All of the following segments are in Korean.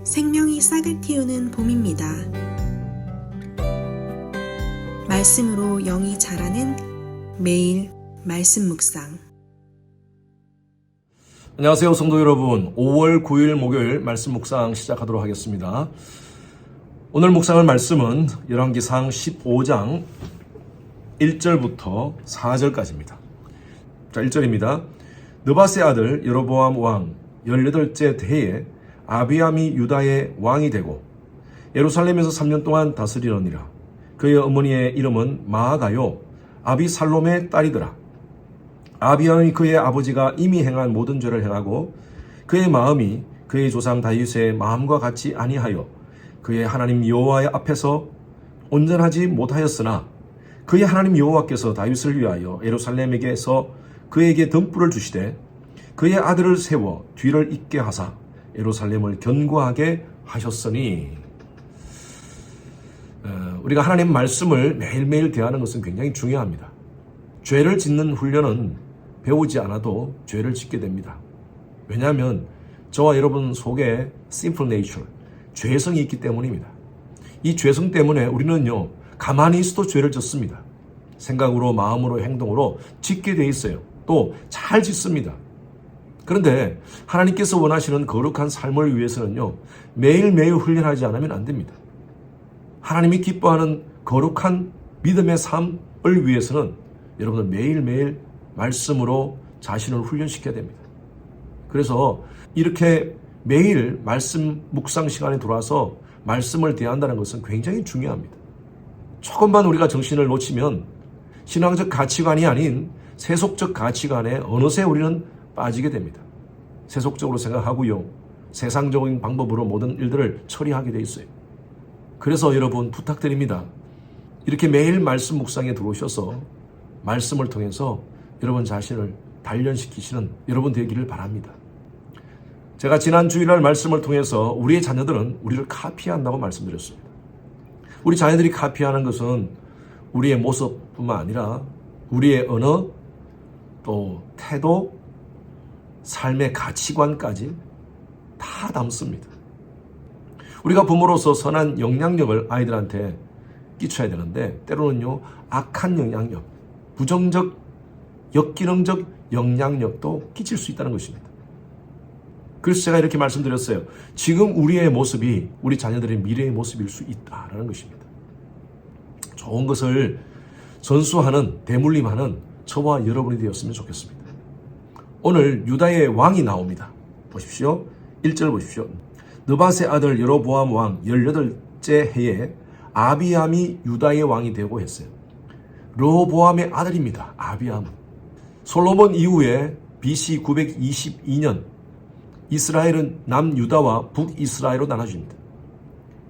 생명이 싹을 틔우는 봄입니다. 말씀으로 영이 자라는 매일 말씀 묵상. 안녕하세요, 성도 여러분. 5월 9일 목요일 말씀 묵상 시작하도록 하겠습니다. 오늘 묵상할 말씀은 열왕기상 15장 1절부터 4절까지입니다. 자, 1절입니다. 느밧의 아들 여로보암 왕 18째 해에 아비암이 유다의 왕이 되고 예루살렘에서 3년 동안 다스리느니라. 그의 어머니의 이름은 마아가요 아비살롬의 딸이더라. 아비암이 그의 아버지가 이미 행한 모든 죄를 행하고 그의 마음이 그의 조상 다윗의 마음과 같이 아니하여 그의 하나님 여호와의 앞에서 온전하지 못하였으나 그의 하나님 여호와께서 다윗을 위하여 예루살렘에게서 그에게 등불을 주시되 그의 아들을 세워 뒤를 잇게 하사 예루살렘을 견고하게 하셨으니. 우리가 하나님 말씀을 매일매일 대하는 것은 굉장히 중요합니다. 죄를 짓는 훈련은 배우지 않아도 죄를 짓게 됩니다. 왜냐하면 저와 여러분 속에 sinful nature, 죄성이 있기 때문입니다. 이 죄성 때문에 우리는요, 가만히 있어도 죄를 짓습니다. 생각으로, 마음으로, 행동으로 짓게 돼 있어요. 또 잘 짓습니다. 그런데 하나님께서 원하시는 거룩한 삶을 위해서는요, 매일매일 훈련하지 않으면 안 됩니다. 하나님이 기뻐하는 거룩한 믿음의 삶을 위해서는 여러분들 매일매일 말씀으로 자신을 훈련시켜야 됩니다. 그래서 이렇게 매일 말씀 묵상 시간에 들어와서 말씀을 대한다는 것은 굉장히 중요합니다. 조금만 우리가 정신을 놓치면 신앙적 가치관이 아닌 세속적 가치관에 어느새 우리는 빠지게 됩니다. 세속적으로 생각하고요, 세상적인 방법으로 모든 일들을 처리하게 돼 있어요. 그래서 여러분 부탁드립니다. 이렇게 매일 말씀 묵상에 들어오셔서 말씀을 통해서 여러분 자신을 단련시키시는 여러분 되기를 바랍니다. 제가 지난 주일날 말씀을 통해서 우리의 자녀들은 우리를 카피한다고 말씀드렸습니다. 우리 자녀들이 카피하는 것은 우리의 모습뿐만 아니라 우리의 언어, 또 태도, 삶의 가치관까지 다 담습니다. 우리가 부모로서 선한 영향력을 아이들한테 끼쳐야 되는데 때로는요, 악한 영향력, 부정적, 역기능적 영향력도 끼칠 수 있다는 것입니다. 그래서 제가 이렇게 말씀드렸어요. 지금 우리의 모습이 우리 자녀들의 미래의 모습일 수 있다는 것입니다. 좋은 것을 전수하는, 대물림하는 저와 여러분이 되었으면 좋겠습니다. 오늘 유다의 왕이 나옵니다. 보십시오. 1절 보십시오. 느밧의 아들 여로보암 왕 18째 해에 아비암이 유다의 왕이 되고 했어요. 르호보암의 아들입니다. 아비암은. 솔로몬 이후에 BC 922년 이스라엘은 남유다와 북이스라엘로 나눠집니다.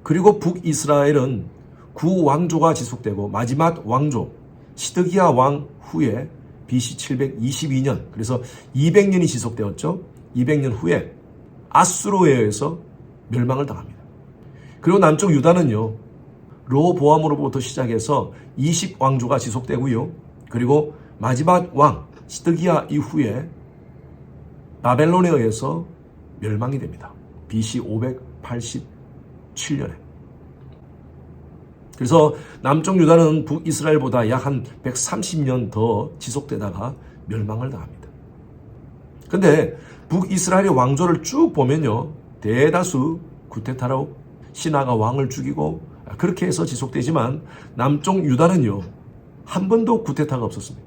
그리고 북이스라엘은 구왕조가 지속되고 마지막 왕조 시드기야 왕 후에 BC 722년, 그래서 200년이 지속되었죠. 200년 후에 아수르에 의해서 멸망을 당합니다. 그리고 남쪽 유다는요, 르호보암으로부터 시작해서 20왕조가 지속되고요. 그리고 마지막 왕 시드기야 이후에 바벨론에 의해서 멸망이 됩니다. BC 587년에. 그래서 남쪽 유다는 북이스라엘보다 약 한 130년 더 지속되다가 멸망을 당합니다. 근데 북이스라엘의 왕조를 쭉 보면요, 대다수 구테타로 신하가 왕을 죽이고 그렇게 해서 지속되지만 남쪽 유다는요, 한 번도 구테타가 없었습니다.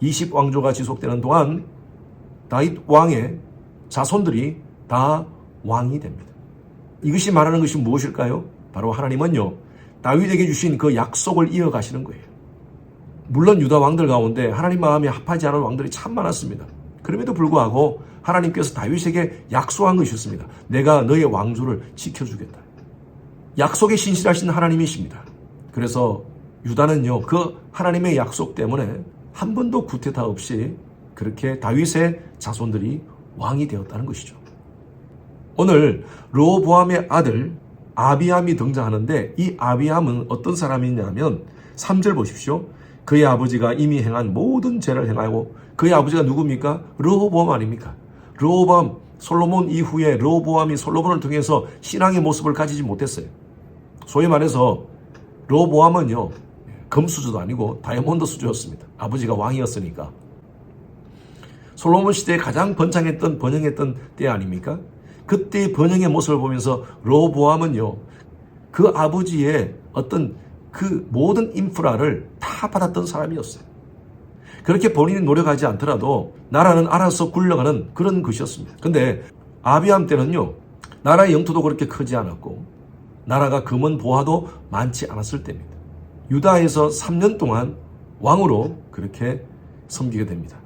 20왕조가 지속되는 동안 다윗 왕의 자손들이 다 왕이 됩니다. 이것이 말하는 것이 무엇일까요? 바로 하나님은요, 다윗에게 주신 그 약속을 이어가시는 거예요. 물론 유다 왕들 가운데 하나님 마음에 합하지 않은 왕들이 참 많았습니다. 그럼에도 불구하고 하나님께서 다윗에게 약속한 것이 있습니다. 내가 너의 왕조를 지켜주겠다. 약속에 신실하신 하나님이십니다. 그래서 유다는요, 그 하나님의 약속 때문에 한 번도 구테타 없이 그렇게 다윗의 자손들이 왕이 되었다는 것이죠. 오늘 르호보암의 아들 아비암이 등장하는데 이 아비암은 어떤 사람이냐면 3절 보십시오. 그의 아버지가 이미 행한 모든 죄를 행하고 그의 아버지가 누굽니까? 르호보암 아닙니까? 르호보암 솔로몬 이후에 르호보암이 솔로몬을 통해서 신앙의 모습을 가지지 못했어요. 소위 말해서 르호보암은요, 금수저도 아니고 다이아몬드 수저였습니다. 아버지가 왕이었으니까. 솔로몬 시대에 가장 번영했던 때 아닙니까? 그때의 번영의 모습을 보면서 르호보암은요, 그 아버지의 어떤 그 모든 인프라를 다 받았던 사람이었어요. 그렇게 본인이 노력하지 않더라도 나라는 알아서 굴러가는 그런 것이었습니다. 근데 아비암 때는요, 나라의 영토도 그렇게 크지 않았고 나라가 금은 보화도 많지 않았을 때입니다. 유다에서 3년 동안 왕으로 그렇게 섬기게 됩니다.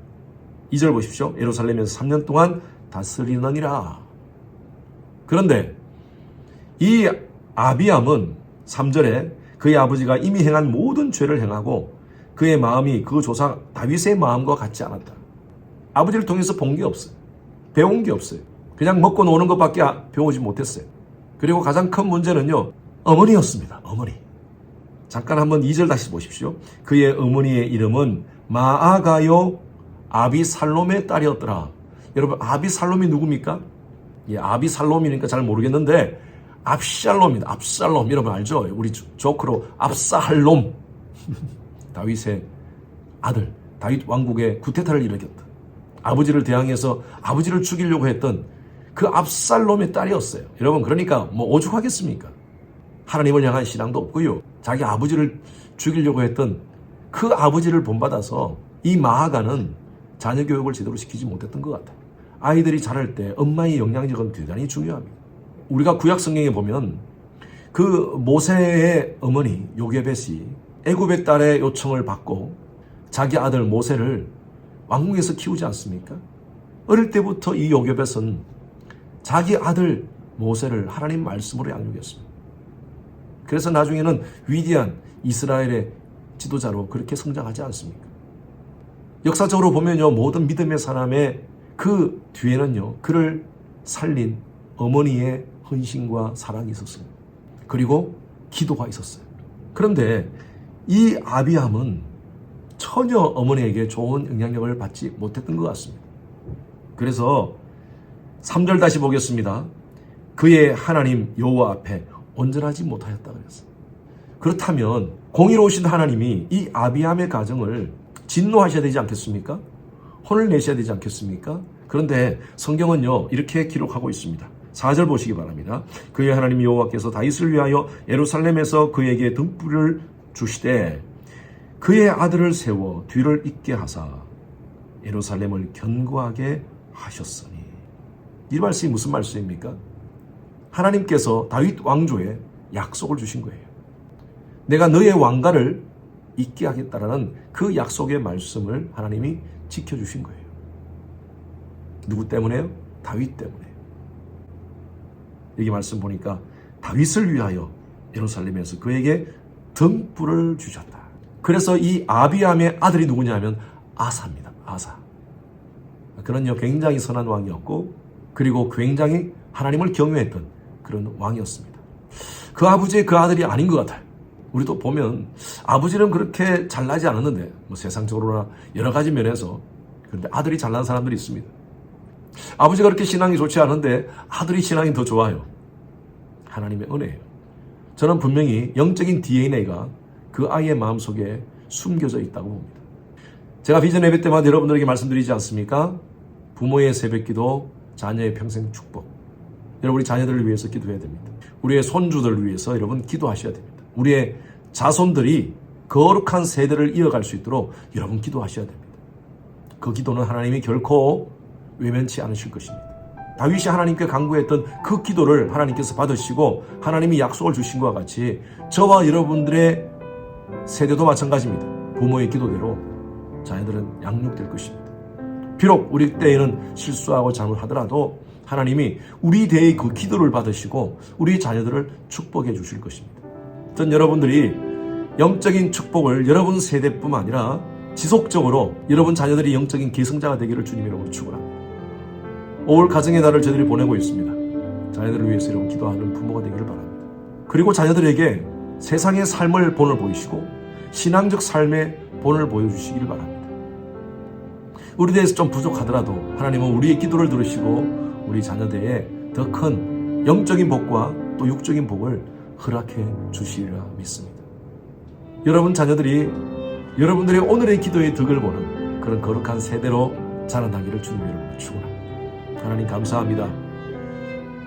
2절 보십시오. 예루살렘에서 3년 동안 다스리느니라. 그런데 이 아비암은 3절에 그의 아버지가 이미 행한 모든 죄를 행하고 그의 마음이 그 조상 다윗의 마음과 같지 않았다. 아버지를 통해서 본 게 없어요. 배운 게 없어요. 그냥 먹고 노는 것밖에 배우지 못했어요. 그리고 가장 큰 문제는요, 어머니였습니다. 어머니. 잠깐 한번 2절 다시 보십시오. 그의 어머니의 이름은 마아가요 아비살롬의 딸이었더라. 여러분, 아비살롬이 누굽니까? 예, 아비살롬이니까 잘 모르겠는데 압샬롬입니다. 압살롬, 여러분 알죠? 우리 조크로 압사할롬. 다윗의 아들, 다윗 왕국의 쿠데타를 일으켰다. 아버지를 대항해서 아버지를 죽이려고 했던 그 압살롬의 딸이었어요. 여러분, 그러니까 뭐 오죽하겠습니까? 하나님을 향한 신앙도 없고요. 자기 아버지를 죽이려고 했던 그 아버지를 본받아서 이 마아가는 자녀 교육을 제대로 시키지 못했던 것 같아요. 아이들이 자랄 때 엄마의 영향력은 대단히 중요합니다. 우리가 구약 성경에 보면 그 모세의 어머니 요게벳이 애굽의 딸의 요청을 받고 자기 아들 모세를 왕궁에서 키우지 않습니까? 어릴 때부터 이 요게벳은 자기 아들 모세를 하나님 말씀으로 양육했습니다. 그래서 나중에는 위대한 이스라엘의 지도자로 그렇게 성장하지 않습니까? 역사적으로 보면요, 모든 믿음의 사람의 그 뒤에는요, 그를 살린 어머니의 헌신과 사랑이 있었습니다. 그리고 기도가 있었어요. 그런데 이 아비암은 전혀 어머니에게 좋은 영향력을 받지 못했던 것 같습니다. 그래서 3절 다시 보겠습니다. 그의 하나님 여호와 앞에 온전하지 못하였다 그랬어요. 그렇다면 공의로우신 하나님이 이 아비암의 가정을 진노하셔야 되지 않겠습니까? 혼을 내셔야 되지 않겠습니까? 그런데 성경은요, 이렇게 기록하고 있습니다. 4절 보시기 바랍니다. 그의 하나님 여호와께서 다윗을 위하여 예루살렘에서 그에게 등불을 주시되 그의 아들을 세워 뒤를 잇게 하사 예루살렘을 견고하게 하셨으니. 이 말씀이 무슨 말씀입니까? 하나님께서 다윗 왕조에 약속을 주신 거예요. 내가 너의 왕가를 잇게 하겠다라는 그 약속의 말씀을 하나님이 지켜주신 거예요. 누구 때문에요? 다윗 때문에. 여기 말씀 보니까 다윗을 위하여 예루살렘에서 그에게 등불을 주셨다. 그래서 이 아비암의 아들이 누구냐면 아사입니다. 아사. 그는요, 굉장히 선한 왕이었고 그리고 굉장히 하나님을 경외했던 그런 왕이었습니다. 그 아버지의 그 아들이 아닌 것 같아요. 우리도 보면 아버지는 그렇게 잘나지 않았는데 뭐 세상적으로나 여러 가지 면에서, 그런데 아들이 잘난 사람들이 있습니다. 아버지가 그렇게 신앙이 좋지 않은데 아들이 신앙이 더 좋아요. 하나님의 은혜예요. 저는 분명히 영적인 DNA가 그 아이의 마음속에 숨겨져 있다고 봅니다. 제가 비전 예배 때마다 여러분들에게 말씀드리지 않습니까? 부모의 새벽기도, 자녀의 평생 축복. 여러분, 우리 자녀들을 위해서 기도해야 됩니다. 우리의 손주들을 위해서 여러분 기도하셔야 됩니다. 우리의 자손들이 거룩한 세대를 이어갈 수 있도록 여러분 기도하셔야 됩니다. 그 기도는 하나님이 결코 외면치 않으실 것입니다. 다윗이 하나님께 간구했던 그 기도를 하나님께서 받으시고 하나님이 약속을 주신 것과 같이 저와 여러분들의 세대도 마찬가지입니다. 부모의 기도대로 자녀들은 양육될 것입니다. 비록 우리 때에는 실수하고 잘못하더라도 하나님이 우리 대의 그 기도를 받으시고 우리 자녀들을 축복해 주실 것입니다. 전 여러분들이 영적인 축복을 여러분 세대뿐만 아니라 지속적으로 여러분 자녀들이 영적인 계승자가 되기를 주님 이름으로 축원합니다. 5월 가정의 달을 저희들이 보내고 있습니다. 자녀들을 위해서 여러분 기도하는 부모가 되기를 바랍니다. 그리고 자녀들에게 세상의 삶을 본을 보이시고 신앙적 삶의 본을 보여주시기를 바랍니다. 우리 대해서 좀 부족하더라도 하나님은 우리의 기도를 들으시고 우리 자녀들에게 더 큰 영적인 복과 또 육적인 복을 허락해 주시리라 믿습니다. 여러분 자녀들이 여러분들의 오늘의 기도의 덕을 보는 그런 거룩한 세대로 자라나기를 주님 이름으로 축원합니다. 하나님 감사합니다.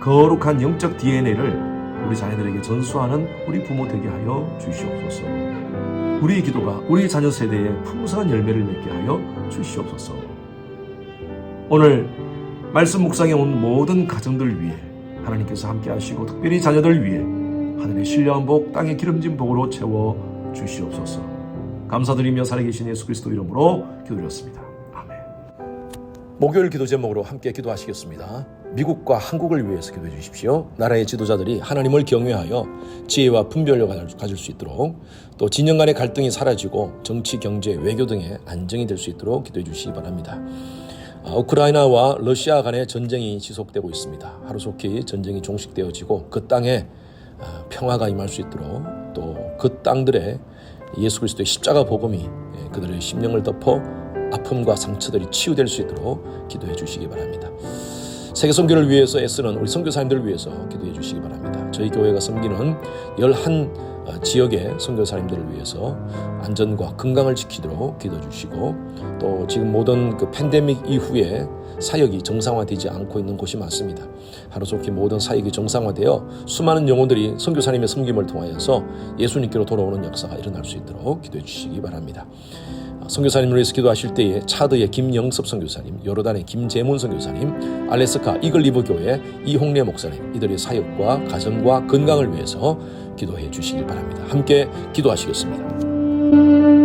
거룩한 영적 DNA를 우리 자녀들에게 전수하는 우리 부모 되게 하여 주시옵소서. 우리의 기도가 우리 자녀 세대에 풍성한 열매를 맺게 하여 주시옵소서. 오늘 말씀 묵상에 온 모든 가정들 위해 하나님께서 함께 하시고 특별히 자녀들 위해 하늘의 신령한 복, 땅의 기름진 복으로 채워 주시옵소서. 감사드리며 살아계신 예수 그리스도 이름으로 기도드렸습니다. 아멘. 목요일 기도 제목으로 함께 기도하시겠습니다. 미국과 한국을 위해서 기도해 주십시오. 나라의 지도자들이 하나님을 경외하여 지혜와 분별력을 가질 수 있도록, 또 진영 간의 갈등이 사라지고 정치, 경제, 외교 등의 안정이 될 수 있도록 기도해 주시기 바랍니다. 우크라이나와 러시아 간의 전쟁이 지속되고 있습니다. 하루속히 전쟁이 종식되어지고 그 땅에 평화가 임할 수 있도록, 또 그 땅들에 예수 그리스도의 십자가 복음이 그들의 심령을 덮어 아픔과 상처들이 치유될 수 있도록 기도해 주시기 바랍니다. 세계 선교를 위해서 애쓰는 우리 선교사님들을 위해서 기도해 주시기 바랍니다. 저희 교회가 섬기는 11 지역의 선교사님들을 위해서 안전과 건강을 지키도록 기도해 주시고, 또 지금 모든 그 팬데믹 이후에 사역이 정상화되지 않고 있는 곳이 많습니다. 하루속히 모든 사역이 정상화되어 수많은 영혼들이 선교사님의 섬김을 통하여서 예수님께로 돌아오는 역사가 일어날 수 있도록 기도해 주시기 바랍니다. 선교사님을 위해서 기도하실 때에 차드의 김영섭 선교사님, 요르단의 김재문 선교사님, 알래스카 이글리브 교회 이홍래 목사님, 이들의 사역과 가정과 건강을 위해서 기도해 주시기 바랍니다. 함께 기도하시겠습니다.